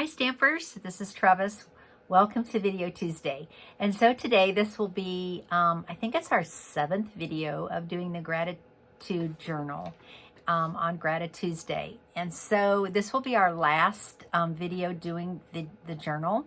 Hi Stampers, this is Trevis. Welcome to Video Tuesday. And so today this will be, I think it's our 7th video of doing the gratitude journal on GratiTuesday. And so this will be our last video doing the journal.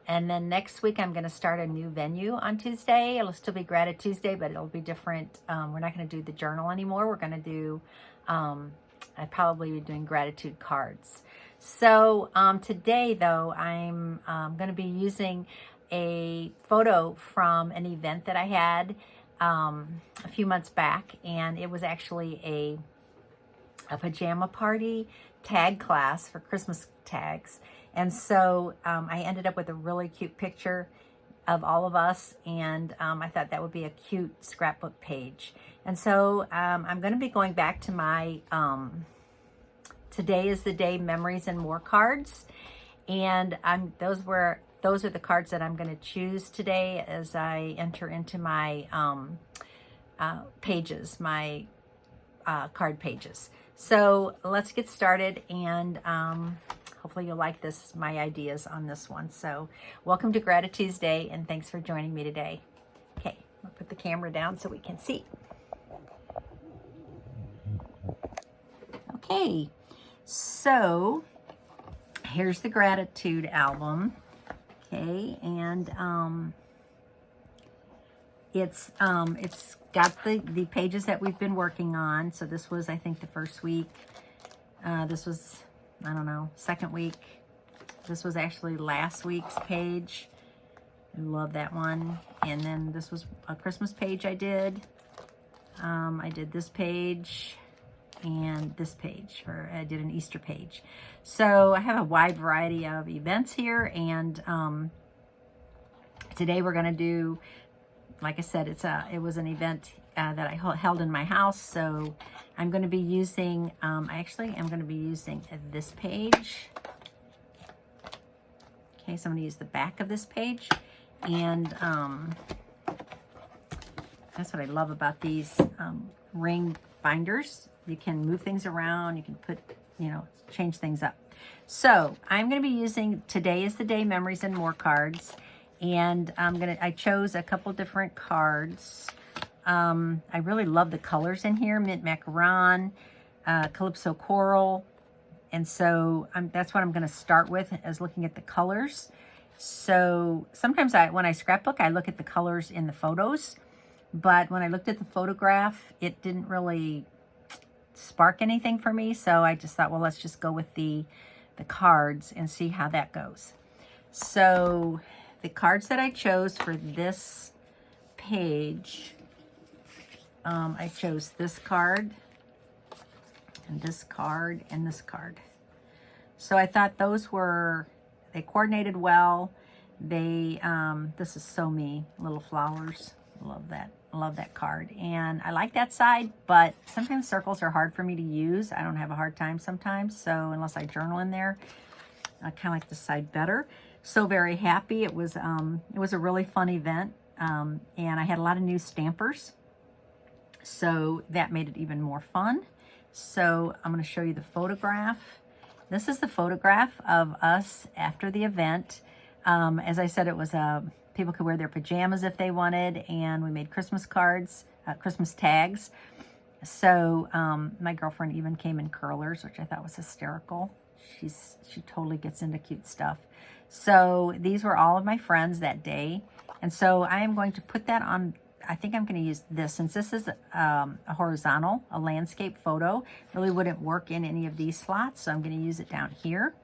And then next week I'm going to start a new venue on Tuesday. It'll still be GratiTuesday, but it'll be different. We're not going to do the journal anymore. We're going to do, I'd probably be doing gratitude cards. So today, though, I'm going to be using a photo from an event that I had a few months back, and it was actually a pajama party tag class for Christmas tags. And so I ended up with a really cute picture of all of us, and I thought that would be a cute scrapbook page. And so I'm going to be going back to my Today is the Day Memories and More cards, and those are the cards that I'm going to choose today as I enter into my pages, my card pages. So let's get started, and hopefully you'll like my ideas on this one. So welcome to GratiTuesday, and thanks for joining me today. Okay, I'll put the camera down so we can see. Okay. So here's the gratitude album, okay, and it's got the pages that we've been working on. So this was, I think, the first week. This was, I don't know, second week. This was actually last week's page. I love that one. And then this was a Christmas page I did. I did this page. And this page, or I did an Easter page. So I have a wide variety of events here, and today we're going to do, like I said, it was an event that I held in my house. So I'm going to be using, actually I'm going to be using this page. Okay, so I'm going to use the back of this page, and that's what I love about these ring binders. You can move things around, you can put, change things up. So I'm going to be using Today is the Day Memories and More cards, and I chose a couple different cards. I really love the colors in here: Mint Macaron, Calypso Coral, and so that's what I'm going to start with, as looking at the colors. So sometimes when I scrapbook, I look at the colors in the photos, but when I looked at the photograph, it didn't really spark anything for me. So I just thought, well, let's just go with the cards and see how that goes. So the cards that I chose for this page, I chose this card and this card and this card. So I thought they coordinated well. This is So Me, little flowers. Love that. Love that card. And I like that side, but sometimes circles are hard for me to use. I don't have a hard time sometimes. So unless I journal in there, I kind of like this side better. So very happy. It was a really fun event. And I had a lot of new stampers. So that made it even more fun. So I'm going to show you the photograph. This is the photograph of us after the event. As I said, it was people could wear their pajamas if they wanted, and we made Christmas cards, Christmas tags. So my girlfriend even came in curlers, which I thought was hysterical. She totally gets into cute stuff. So these were all of my friends that day, and so I am going to put that on. I think I'm going to use this, since this is a horizontal, a landscape photo. Really wouldn't work in any of these slots, so I'm going to use it down here,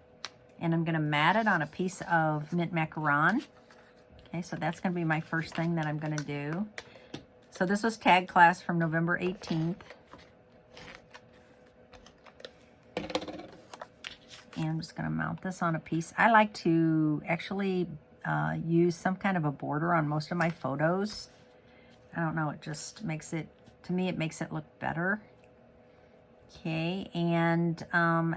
and I'm going to mat it on a piece of Mint Macaron. Okay, so that's going to be my first thing that I'm going to do. So this was tag class from November 18th. And I'm just going to mount this on a piece. I like to actually use some kind of a border on most of my photos. I don't know, it just makes it, to me, it makes it look better. Okay, and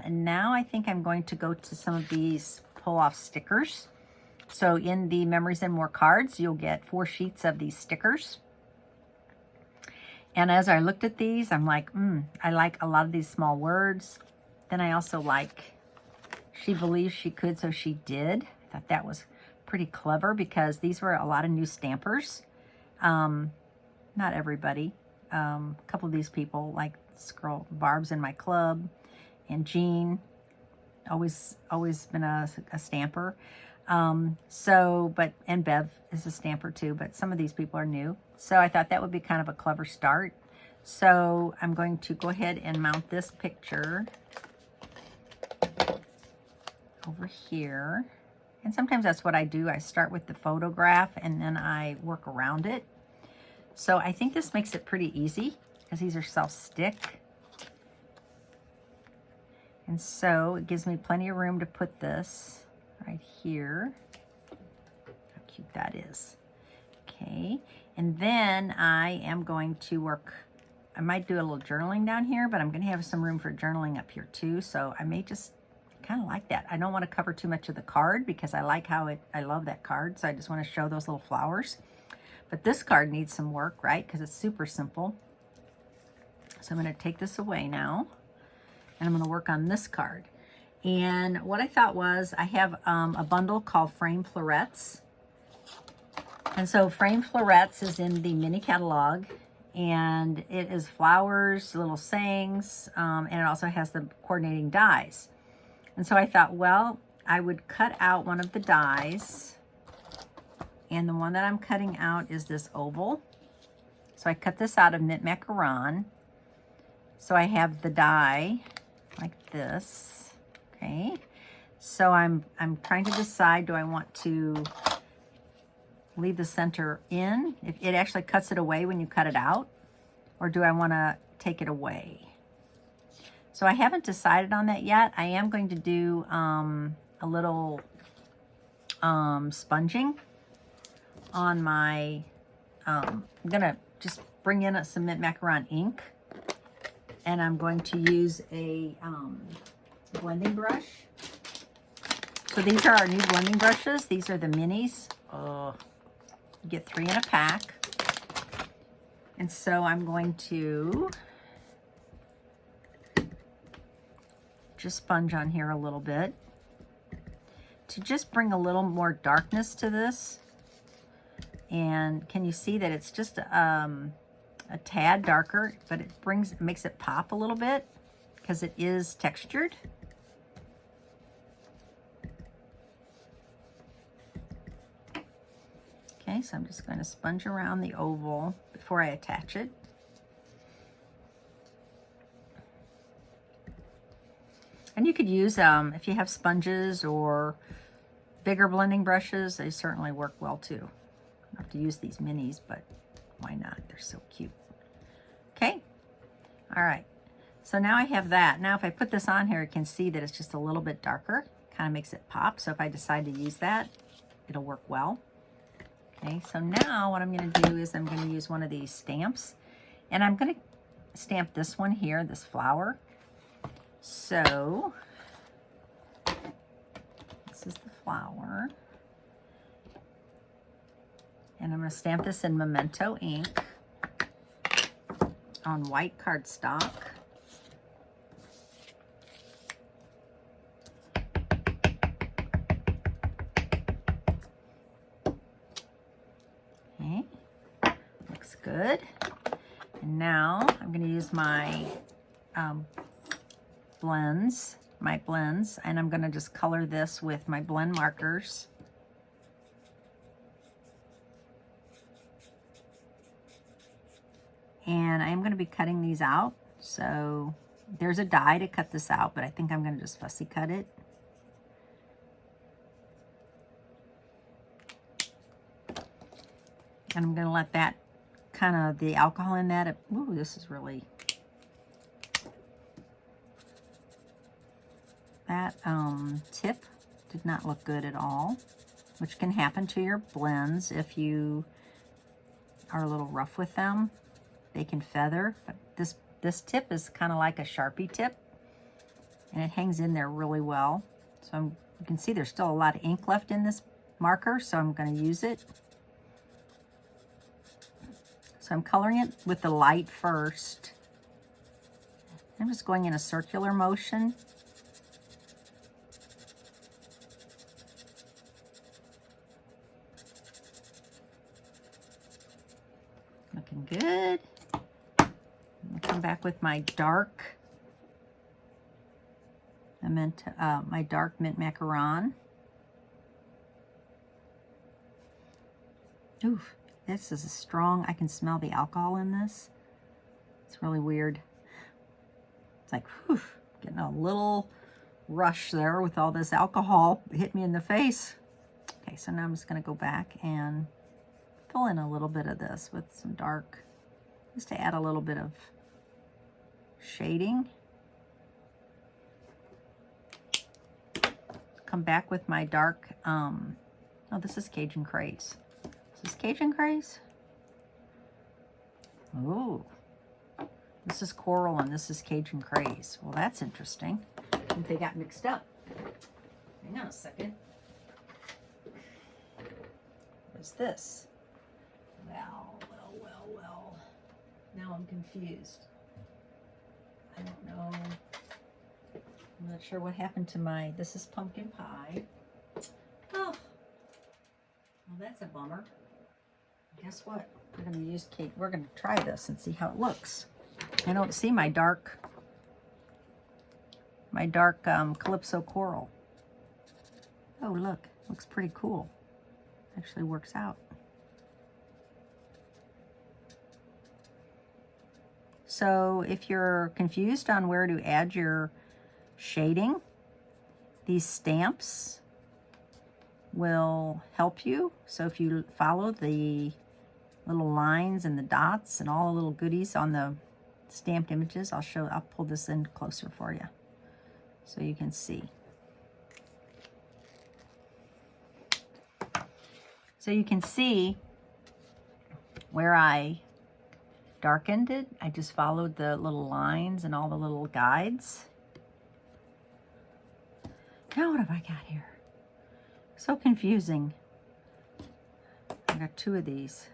now I think I'm going to go to some of these pull-off stickers. So in the Memories and More cards, you'll get 4 sheets of these stickers. And as I looked at these, I'm like, I like a lot of these small words. Then I also like She believed she could, so she did. I thought that was pretty clever because these were a lot of new stampers. Not everybody. A couple of these people, like this girl Barb's in my club, and Jean, always been a stamper. And Bev is a stamper too, but some of these people are new. So I thought that would be kind of a clever start. So I'm going to go ahead and mount this picture over here. And sometimes that's what I do. I start with the photograph and then I work around it. So I think this makes it pretty easy because these are self-stick. And so it gives me plenty of room to put this right here. How cute that is. Okay, and then I am going to work, I might do a little journaling down here, but I'm going to have some room for journaling up here too. So I may just kind of like that. I don't want to cover too much of the card because I like how I love that card. So I just want to show those little flowers. But this card needs some work, right? Because it's super simple. So I'm going to take this away now. And I'm going to work on this card. And what I thought was, I have a bundle called Frame Florets. And so Frame Florets is in the mini catalog. And it is flowers, little sayings, and it also has the coordinating dies. And so I thought, well, I would cut out one of the dies. And the one that I'm cutting out is this oval. So I cut this out of Knit Macaron. So I have the die like this, okay? So I'm trying to decide, do I want to leave the center in? It actually cuts it away when you cut it out, or do I want to take it away? So I haven't decided on that yet. I am going to do a little sponging on my, I'm gonna just bring in some Knit Macaron ink. And I'm going to use a blending brush. So these are our new blending brushes. These are the minis. You get 3 in a pack. And so I'm going to just sponge on here a little bit to just bring a little more darkness to this. And can you see that it's just a tad darker, but it makes it pop a little bit because it is textured. Okay, so I'm just going to sponge around the oval before I attach it. And you could use, if you have sponges or bigger blending brushes, they certainly work well too. I have to use these minis, but why not? They're so cute. Okay, all right, so now I have that. Now if I put this on here, you can see that it's just a little bit darker, kind of makes it pop. So if I decide to use that, it'll work well. Okay, so now what I'm going to do is I'm going to use one of these stamps, and I'm going to stamp this one here, this flower. So this is the flower, and I'm going to stamp this in Memento ink on white cardstock. Okay, looks good. And now I'm going to use my blends, and I'm going to just color this with my blend markers. And I'm going to be cutting these out. So there's a die to cut this out, but I think I'm going to just fussy cut it. And I'm going to let that kind of, the alcohol in that, ooh, this is really, that tip did not look good at all, which can happen to your blends if you are a little rough with them. They can feather, but this tip is kind of like a Sharpie tip, and it hangs in there really well. So you can see there's still a lot of ink left in this marker, so I'm going to use it. So I'm coloring it with the light first. I'm just going in a circular motion. good. I'll come back with my dark, my dark mint macaron. Ooh, this is a strong, I can smell the alcohol in this. It's really weird. It's like, whew, getting a little rush there with all this alcohol. It hit me in the face. Okay, so now I'm just gonna go back and fill in a little bit of this with some dark, just to add a little bit of shading. Come back with my dark, oh, this is Cajun Craze. Is this Cajun Craze? Oh, this is Coral and this is Cajun Craze. Well, that's interesting. I think they got mixed up. Hang on a second. What is this? Well. Now I'm confused. I don't know. I'm not sure what happened to my, this is pumpkin pie. Oh, well, that's a bummer. Guess what? We're going to use Kate. We're going to try this and see how it looks. I don't see my dark Calypso Coral. Oh, look. Looks pretty cool. Actually works out. So if you're confused on where to add your shading, these stamps will help you. So if you follow the little lines and the dots and all the little goodies on the stamped images, I'll pull this in closer for you so you can see. So you can see where I darkened it. I just followed the little lines and all the little guides. Now what have I got here? So confusing. I got two of these.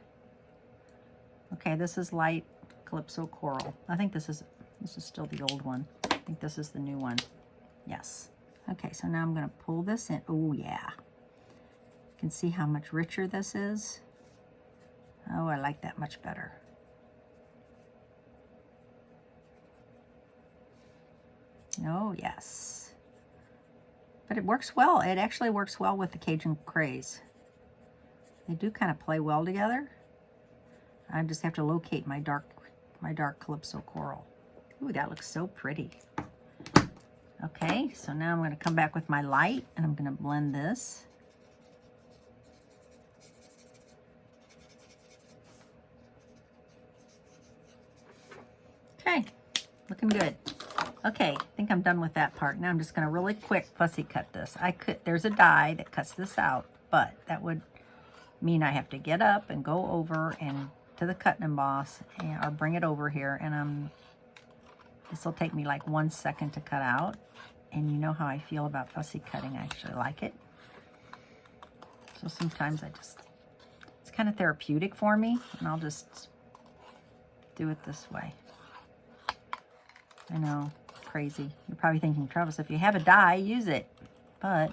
Okay, this is light Calypso Coral. I think this is still the old one. I think this is the new one. Yes. Okay, so now I'm going to pull this in. Oh yeah. You can see how much richer this is. Oh, I like that much better. Oh yes. But it works well. It actually works well with the Cajun Craze. They do kind of play well together. I just have to locate my dark Calypso Coral. Ooh, that looks so pretty. Okay, so now I'm going to come back with my light and I'm going to blend this. Okay, looking good. Okay, I think I'm done with that part. Now I'm just going to really quick fussy cut this. There's a die that cuts this out, but that would mean I have to get up and go over and to the cut and emboss, or bring it over here, and this will take me like 1 second to cut out. And you know how I feel about fussy cutting. I actually like it. So sometimes it's kind of therapeutic for me, and I'll just do it this way. I know, crazy. You're probably thinking, Travis, if you have a die, use it. But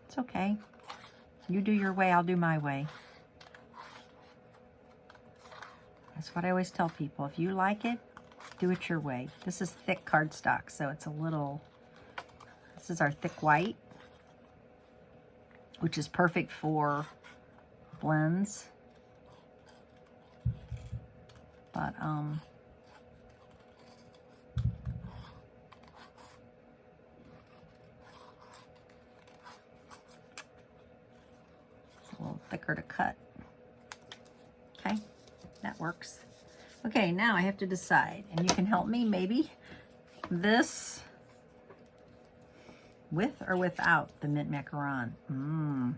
it's okay. You do your way, I'll do my way. That's what I always tell people. If you like it, do it your way. This is thick cardstock, so it's a little, this is our thick white, which is perfect for blends. But, it's a little thicker to cut. Okay, that works. Okay, now I have to decide, and you can help me maybe. This with or without the mint macaron? I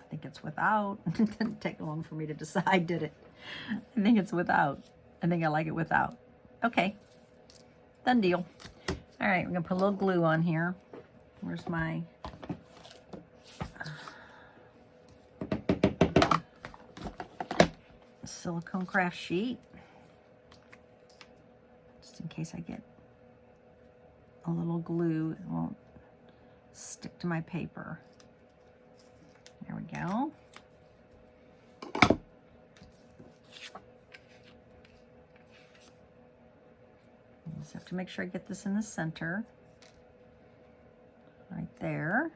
think it's without. It didn't take long for me to decide, did it? I think it's without. I think I like it without. Okay, done deal. All right, we're gonna put a little glue on here. Where's my silicone craft sheet? Just in case I get a little glue, it won't stick to my paper. There we go. just have to make sure I get this in the center. Right there.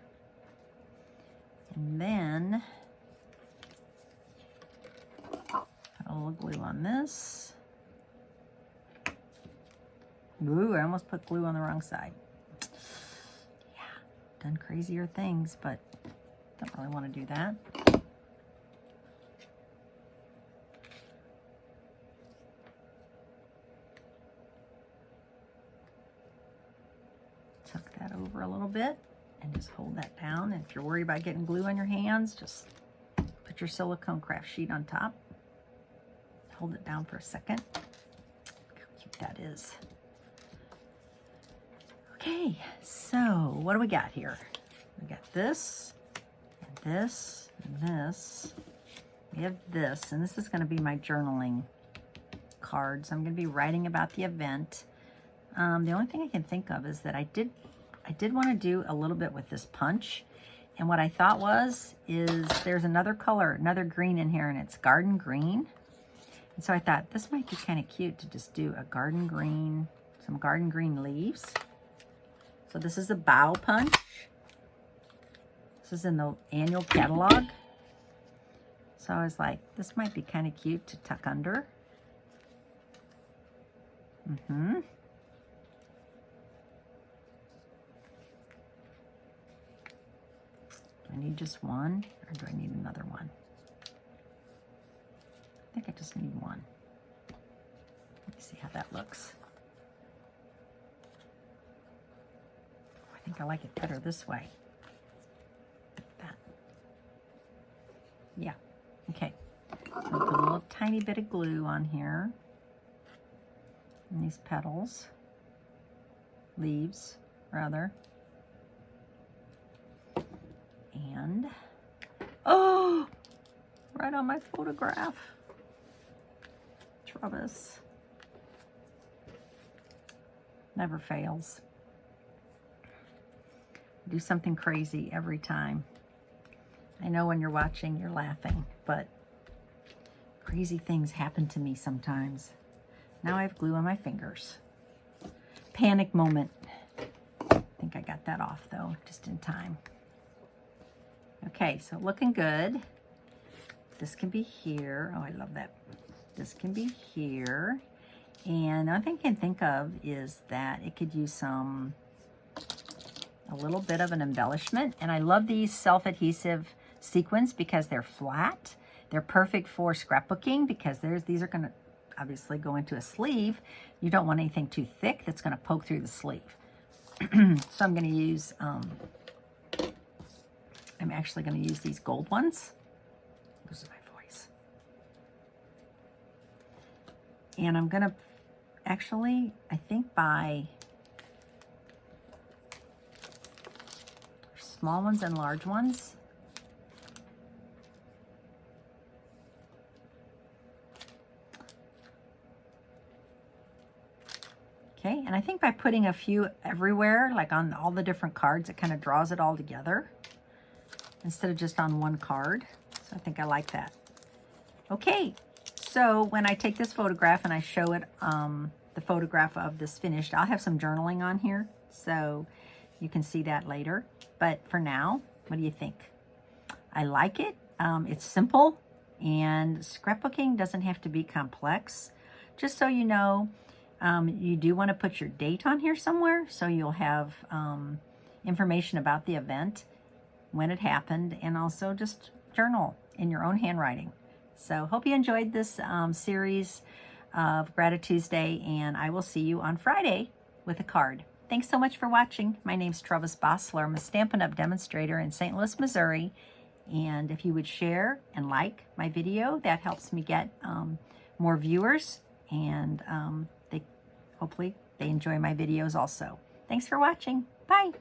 And then put a little glue on this. Ooh, I almost put glue on the wrong side. Yeah, done crazier things, but don't really want to do that. Tuck that over a little bit and just hold that down. And if you're worried about getting glue on your hands, just put your silicone craft sheet on top. Hold it down for a second. Look how cute that is. Okay, so what do we got here? We got this, and this, and this. We have this, and this is going to be my journaling cards. I'm going to be writing about the event. The only thing I can think of is that I did want to do a little bit with this punch. And what I thought is there's another color, another green in here, and it's garden green. And so I thought this might be kind of cute to just do a garden green, some garden green leaves. So this is a Bough punch. This is in the annual catalog. So I was like, this might be kind of cute to tuck under. Do I need just one, or do I need another one? I think I just need one. Let me see how that looks. I think I like it better this way. Like that. Yeah, okay. So put a little tiny bit of glue on here. And these petals. Leaves, rather. And, oh, right on my photograph. Trevis. Never fails. Do something crazy every time. I know when you're watching, you're laughing, but crazy things happen to me sometimes. Now I have glue on my fingers. Panic moment. I think I got that off though, just in time. Okay, so looking good. This can be here. Oh, I love that. This can be here. And the only thing I can think of is that it could use a little bit of an embellishment. And I love these self-adhesive sequins because they're flat. They're perfect for scrapbooking because these are going to obviously go into a sleeve. You don't want anything too thick that's going to poke through the sleeve. So I'm going to use, I'm actually going to use these gold ones. This is my voice. And I'm going to actually, I think buy small ones and large ones. Okay, and I think by putting a few everywhere, like on all the different cards, it kind of draws it all together instead of just on one card. So I think I like that. Okay, so when I take this photograph and I show it, the photograph of this finished, I'll have some journaling on here, so you can see that later. But for now, what do you think? I like it. It's simple, and scrapbooking doesn't have to be complex. Just so you know, you do want to put your date on here somewhere, so you'll have information about the event, when it happened, and also just journal in your own handwriting. So hope you enjoyed this series of GratiTuesday, and I will see you on Friday with a card. Thanks so much for watching. My name's Trevis Bossler. I'm a Stampin' Up! Demonstrator in St. Louis, Missouri. And if you would share and like my video, that helps me get more viewers, and hopefully they enjoy my videos also. Thanks for watching. Bye.